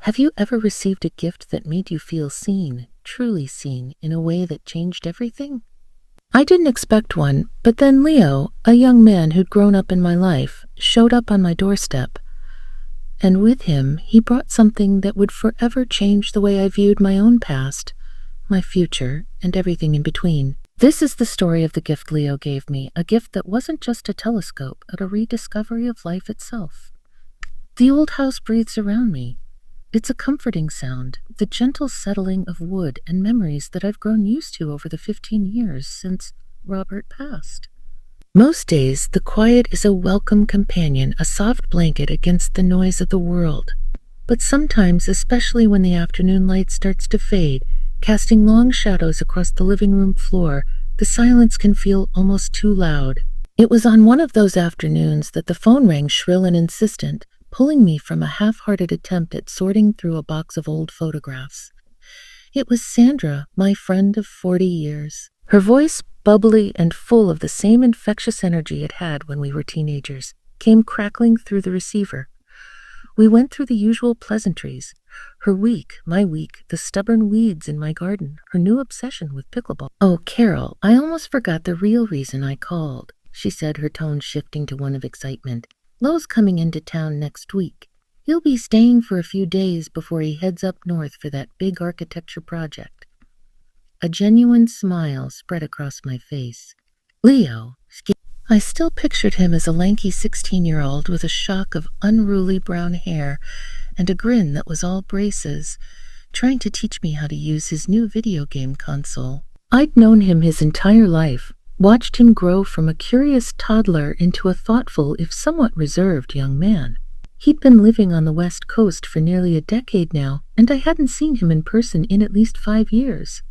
Have you ever received a gift that made you feel seen, truly seen, in a way that changed everything? I didn't expect one, but then Leo, a young man who'd grown up in my life, showed up on my doorstep. And with him, he brought something that would forever change the way I viewed my own past, my future, and everything in between. This is the story of the gift Leo gave me, a gift that wasn't just a telescope, but a rediscovery of life itself. The old house breathes around me. It's a comforting sound, the gentle settling of wood and memories that I've grown used to over the 15 years since Robert passed. Most days, the quiet is a welcome companion, a soft blanket against the noise of the world. But sometimes, especially when the afternoon light starts to fade, casting long shadows across the living room floor, the silence can feel almost too loud. It was on one of those afternoons that the phone rang shrill and insistent, pulling me from a half-hearted attempt at sorting through a box of old photographs. It was Sandra, my friend of 40 years. Her voice, bubbly and full of the same infectious energy it had when we were teenagers, came crackling through the receiver. We went through the usual pleasantries. Her week, my week, the stubborn weeds in my garden, her new obsession with pickleball. "Oh, Carol, I almost forgot the real reason I called," she said, her tone shifting to one of excitement. "Lo's coming into town next week. He'll be staying for a few days before he heads up north for that big architecture project." A genuine smile spread across my face. Leo. I still pictured him as a lanky 16-year-old with a shock of unruly brown hair and a grin that was all braces, trying to teach me how to use his new video game console. I'd known him his entire life, watched him grow from a curious toddler into a thoughtful, if somewhat reserved, young man. He'd been living on the West Coast for nearly a decade now, and I hadn't seen him in person in at least 5 years.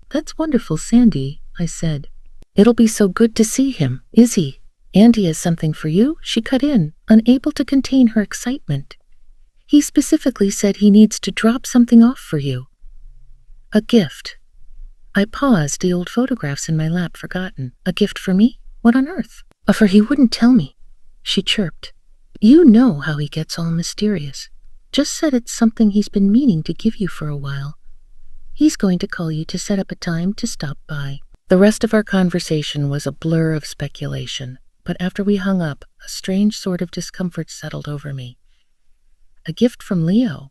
"That's wonderful, Sandy," I said. "It'll be so good to see him, is he? Andy has something for you?" She cut in, unable to contain her excitement. "He specifically said he needs to drop something off for you. A gift." I paused, the old photographs in my lap forgotten. "A gift for me? What on earth?" "For he wouldn't tell me," she chirped. "You know how he gets all mysterious. Just said it's something he's been meaning to give you for a while. He's going to call you to set up a time to stop by." The rest of our conversation was a blur of speculation, but after we hung up, a strange sort of discomfort settled over me. A gift from Leo.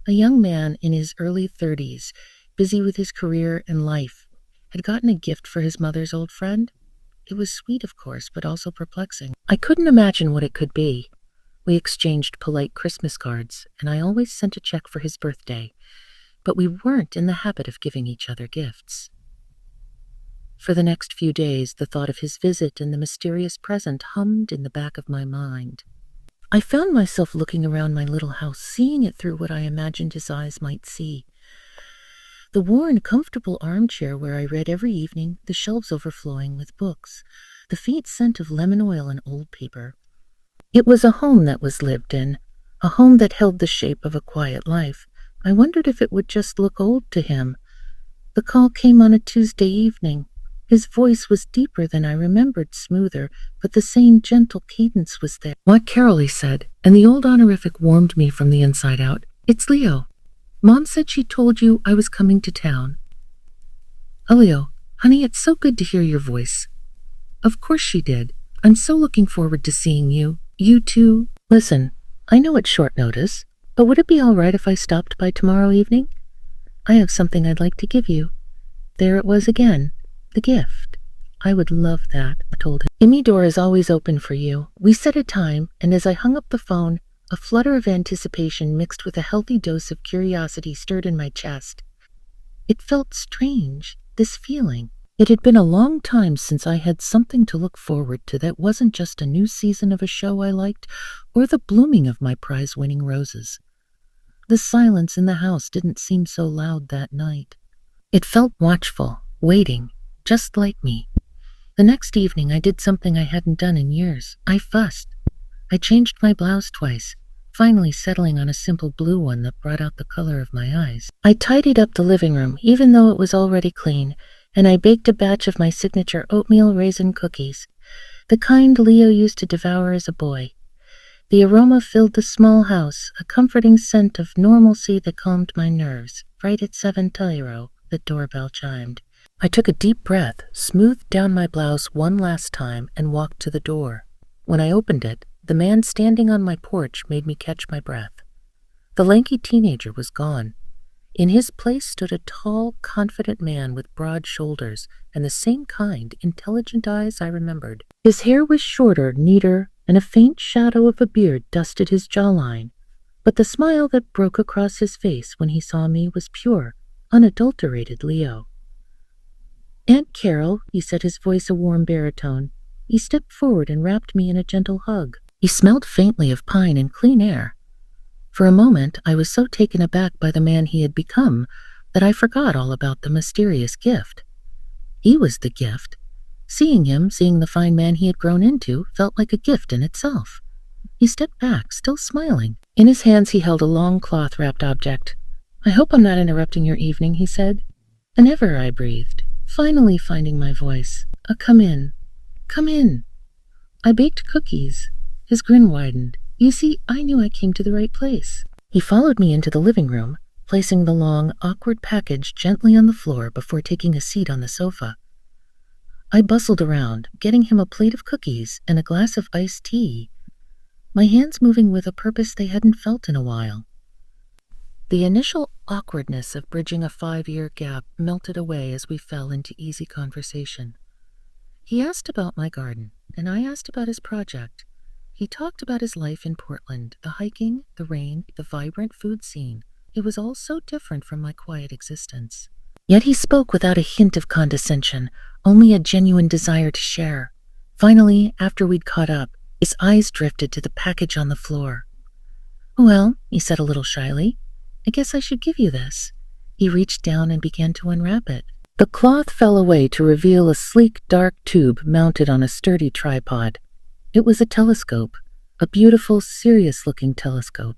A young man in his early 30s, busy with his career and life, had gotten a gift for his mother's old friend. It was sweet, of course, but also perplexing. I couldn't imagine what it could be. We exchanged polite Christmas cards, and I always sent a check for his birthday, but we weren't in the habit of giving each other gifts. For the next few days, the thought of his visit and the mysterious present hummed in the back of my mind. I found myself looking around my little house, seeing it through what I imagined his eyes might see. The worn, comfortable armchair where I read every evening, the shelves overflowing with books, the faint scent of lemon oil and old paper. It was a home that was lived in, a home that held the shape of a quiet life. I wondered if it would just look old to him. The call came on a Tuesday evening. His voice was deeper than I remembered, smoother, but the same gentle cadence was there. "What, Carol," he said, and the old honorific warmed me from the inside out. "It's Leo. Mom said she told you I was coming to town." "Oh, Leo, honey, it's so good to hear your voice." "Of course she did. I'm so looking forward to seeing you. You too." "Listen, I know it's short notice, but would it be all right if I stopped by tomorrow evening? I have something I'd like to give you." There it was again. The gift. "I would love that," I told him. "Amy door is always open for you." We set a time, and as I hung up the phone, a flutter of anticipation mixed with a healthy dose of curiosity stirred in my chest. It felt strange, this feeling. It had been a long time since I had something to look forward to that wasn't just a new season of a show I liked or the blooming of my prize-winning roses. The silence in the house didn't seem so loud that night. It felt watchful, waiting, just like me. The next evening I did something I hadn't done in years. I fussed. I changed my blouse twice, finally settling on a simple blue one that brought out the color of my eyes. I tidied up the living room, even though it was already clean, and I baked a batch of my signature oatmeal raisin cookies, the kind Leo used to devour as a boy. The aroma filled the small house, a comforting scent of normalcy that calmed my nerves. Right at 7:00, the doorbell chimed. I took a deep breath, smoothed down my blouse one last time, and walked to the door. When I opened it, the man standing on my porch made me catch my breath. The lanky teenager was gone. In his place stood a tall, confident man with broad shoulders and the same kind, intelligent eyes I remembered. His hair was shorter, neater, and a faint shadow of a beard dusted his jawline, but the smile that broke across his face when he saw me was pure, unadulterated Leo. "Aunt Carol," he said, his voice a warm baritone. He stepped forward and wrapped me in a gentle hug. He smelled faintly of pine and clean air. For a moment, I was so taken aback by the man he had become that I forgot all about the mysterious gift. He was the gift. Seeing him, seeing the fine man he had grown into, felt like a gift in itself. He stepped back, still smiling. In his hands he held a long cloth-wrapped object. "I hope I'm not interrupting your evening," he said. "And ever," I breathed, finally finding my voice. Come in. Come in." "I baked cookies." His grin widened. "You see, I knew I came to the right place." He followed me into the living room, placing the long, awkward package gently on the floor before taking a seat on the sofa. I bustled around, getting him a plate of cookies and a glass of iced tea, my hands moving with a purpose they hadn't felt in a while. The initial awkwardness of bridging a 5-year gap melted away as we fell into easy conversation. He asked about my garden, and I asked about his project. He talked about his life in Portland, the hiking, the rain, the vibrant food scene. It was all so different from my quiet existence. Yet he spoke without a hint of condescension, only a genuine desire to share. Finally, after we'd caught up, his eyes drifted to the package on the floor. "Well," he said a little shyly, "I guess I should give you this." He reached down and began to unwrap it. The cloth fell away to reveal a sleek, dark tube mounted on a sturdy tripod. It was a telescope, a beautiful, serious-looking telescope.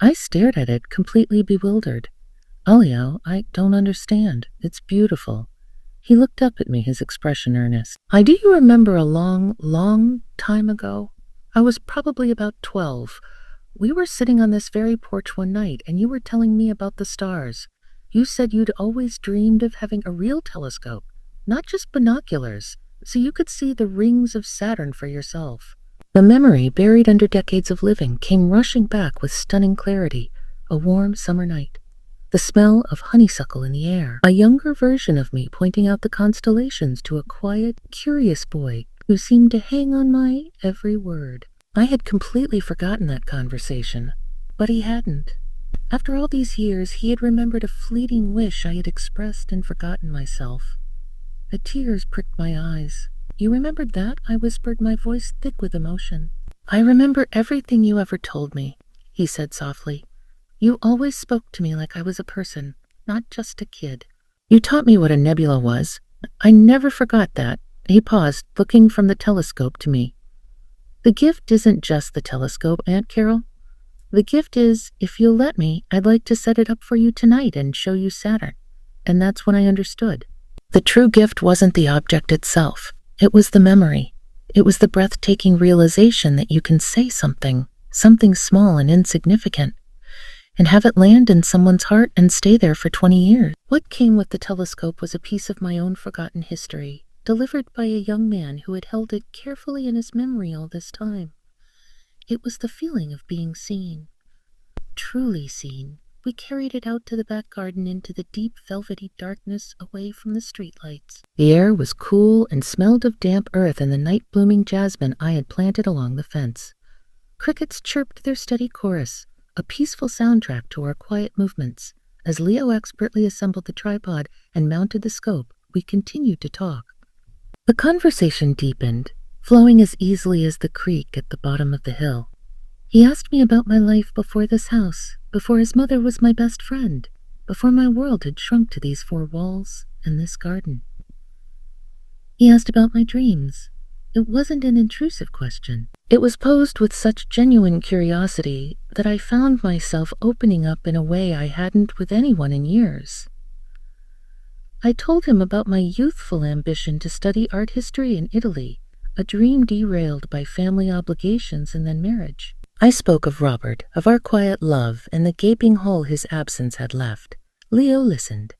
I stared at it, completely bewildered. "Leo, I don't understand. It's beautiful." He looked up at me, his expression earnest. "Do you remember a long, long time ago? I was probably about 12. We were sitting on this very porch one night, and you were telling me about the stars. You said you'd always dreamed of having a real telescope, not just binoculars, so you could see the rings of Saturn for yourself." The memory, buried under decades of living, came rushing back with stunning clarity. A warm summer night. The smell of honeysuckle in the air. A younger version of me pointing out the constellations to a quiet, curious boy who seemed to hang on my every word. I had completely forgotten that conversation, but he hadn't. After all these years, he had remembered a fleeting wish I had expressed and forgotten myself. The tears pricked my eyes. "You remembered that?" I whispered, my voice thick with emotion. "I remember everything you ever told me," he said softly. "You always spoke to me like I was a person, not just a kid. You taught me what a nebula was. I never forgot that." He paused, looking from the telescope to me. "The gift isn't just the telescope, Aunt Carol. The gift is, if you'll let me, I'd like to set it up for you tonight and show you Saturn." And that's when I understood. The true gift wasn't the object itself. It was the memory. It was the breathtaking realization that you can say something small and insignificant, and have it land in someone's heart and stay there for 20 years. What came with the telescope was a piece of my own forgotten history, delivered by a young man who had held it carefully in his memory all this time. It was the feeling of being seen, truly seen. We carried it out to the back garden into the deep velvety darkness away from the streetlights. The air was cool and smelled of damp earth and the night-blooming jasmine I had planted along the fence. Crickets chirped their steady chorus, a peaceful soundtrack to our quiet movements. As Leo expertly assembled the tripod and mounted the scope, we continued to talk. The conversation deepened, flowing as easily as the creek at the bottom of the hill. He asked me about my life before this house, before his mother was my best friend, before my world had shrunk to these 4 walls and this garden. He asked about my dreams. It wasn't an intrusive question. It was posed with such genuine curiosity that I found myself opening up in a way I hadn't with anyone in years. I told him about my youthful ambition to study art history in Italy. a dream derailed by family obligations and then marriage. I spoke of Robert, of our quiet love, and the gaping hole his absence had left. Leo listened.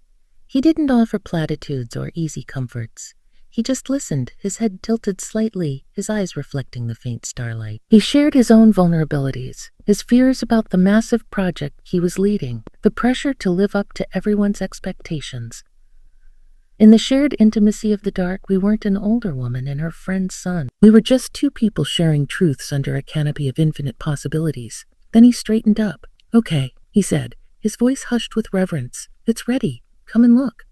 He didn't offer platitudes or easy comforts. He just listened, his head tilted slightly, his eyes reflecting the faint starlight. He shared his own vulnerabilities, his fears about the massive project he was leading, the pressure to live up to everyone's expectations. In the shared intimacy of the dark, we weren't an older woman and her friend's son. We were just two people sharing truths under a canopy of infinite possibilities. Then he straightened up. "Okay," he said, his voice hushed with reverence. "It's ready. Come and look."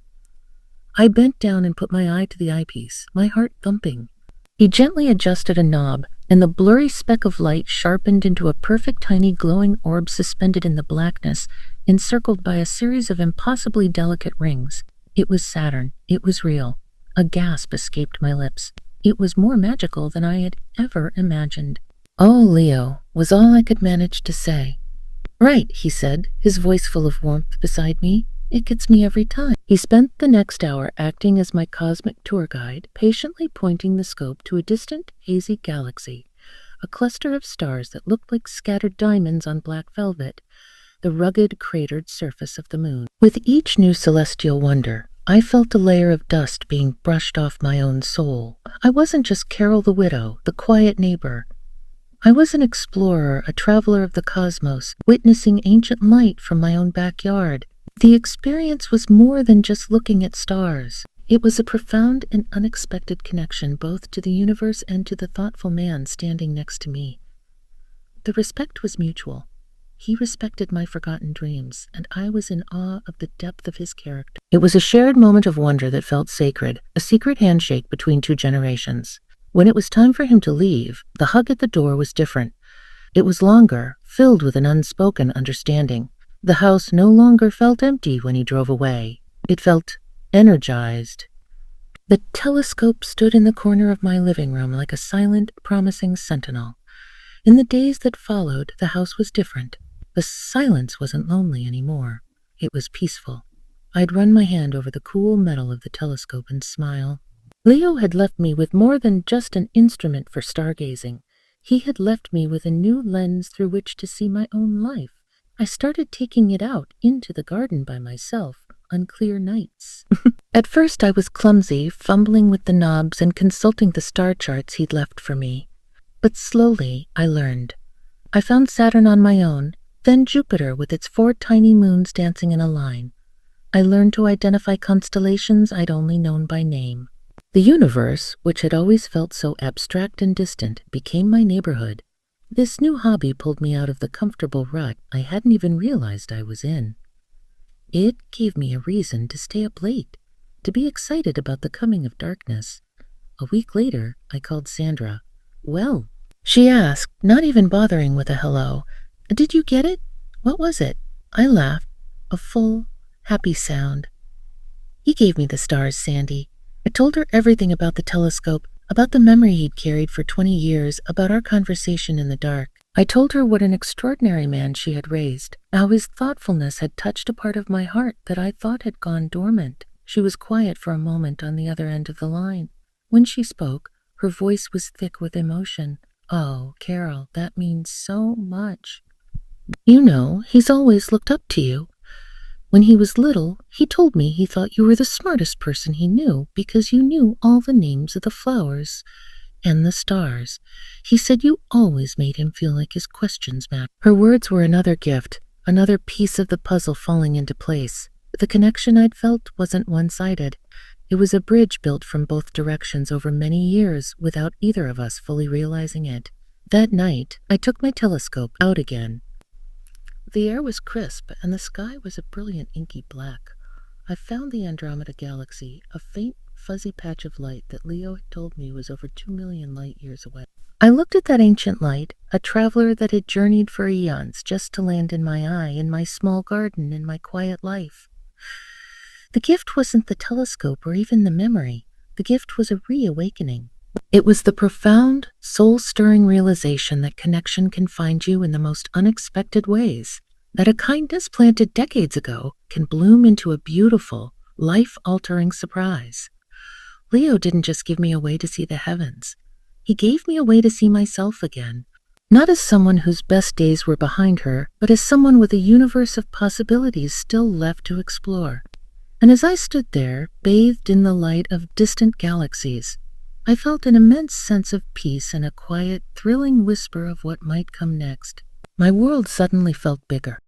I bent down and put my eye to the eyepiece, my heart thumping. He gently adjusted a knob, and the blurry speck of light sharpened into a perfect tiny glowing orb suspended in the blackness, encircled by a series of impossibly delicate rings. It was Saturn. It was real. A gasp escaped my lips. It was more magical than I had ever imagined. "Oh, Leo," was all I could manage to say. "Right," he said, his voice full of warmth beside me. "It gets me every time." He spent the next hour acting as my cosmic tour guide, patiently pointing the scope to a distant, hazy galaxy, a cluster of stars that looked like scattered diamonds on black velvet, the rugged, cratered surface of the moon. With each new celestial wonder, I felt a layer of dust being brushed off my own soul. I wasn't just Carol the widow, the quiet neighbor. I was an explorer, a traveler of the cosmos, witnessing ancient light from my own backyard. The experience was more than just looking at stars. It was a profound and unexpected connection both to the universe and to the thoughtful man standing next to me. The respect was mutual. He respected my forgotten dreams, and I was in awe of the depth of his character. It was a shared moment of wonder that felt sacred, a secret handshake between two generations. When it was time for him to leave, the hug at the door was different. It was longer, filled with an unspoken understanding. The house no longer felt empty when he drove away. It felt energized. The telescope stood in the corner of my living room like a silent, promising sentinel. In the days that followed, the house was different. The silence wasn't lonely anymore. It was peaceful. I'd run my hand over the cool metal of the telescope and smile. Leo had left me with more than just an instrument for stargazing. He had left me with a new lens through which to see my own life. I started taking it out into the garden by myself on clear nights. At first I was clumsy, fumbling with the knobs and consulting the star charts he'd left for me. But slowly I learned. I found Saturn on my own, then Jupiter with its 4 tiny moons dancing in a line. I learned to identify constellations I'd only known by name. The universe, which had always felt so abstract and distant, became my neighborhood. This new hobby pulled me out of the comfortable rut I hadn't even realized I was in. It gave me a reason to stay up late, to be excited about the coming of darkness. A week later, I called Sandra. "Well," she asked, not even bothering with a hello, "did you get it? What was it?" I laughed, a full, happy sound. "He gave me the stars, Sandy." I told her everything about the telescope, about the memory he'd carried for 20 years, about our conversation in the dark. I told her what an extraordinary man she had raised, how his thoughtfulness had touched a part of my heart that I thought had gone dormant. She was quiet for a moment on the other end of the line. When she spoke, her voice was thick with emotion. "Oh, Carol, that means so much. You know, he's always looked up to you. When he was little, he told me he thought you were the smartest person he knew because you knew all the names of the flowers and the stars. He said you always made him feel like his questions mattered." Her words were another gift, another piece of the puzzle falling into place. The connection I'd felt wasn't one-sided. It was a bridge built from both directions over many years without either of us fully realizing it. That night, I took my telescope out again. The air was crisp, and the sky was a brilliant inky black. I found the Andromeda Galaxy, a faint, fuzzy patch of light that Leo had told me was over 2 million light-years away. I looked at that ancient light, a traveler that had journeyed for eons just to land in my eye, in my small garden, in my quiet life. The gift wasn't the telescope or even the memory. The gift was a reawakening. It was the profound, soul-stirring realization that connection can find you in the most unexpected ways, that a kindness planted decades ago can bloom into a beautiful, life-altering surprise. Leo didn't just give me a way to see the heavens. He gave me a way to see myself again, not as someone whose best days were behind her, but as someone with a universe of possibilities still left to explore. And as I stood there, bathed in the light of distant galaxies, I felt an immense sense of peace and a quiet, thrilling whisper of what might come next. My world suddenly felt bigger.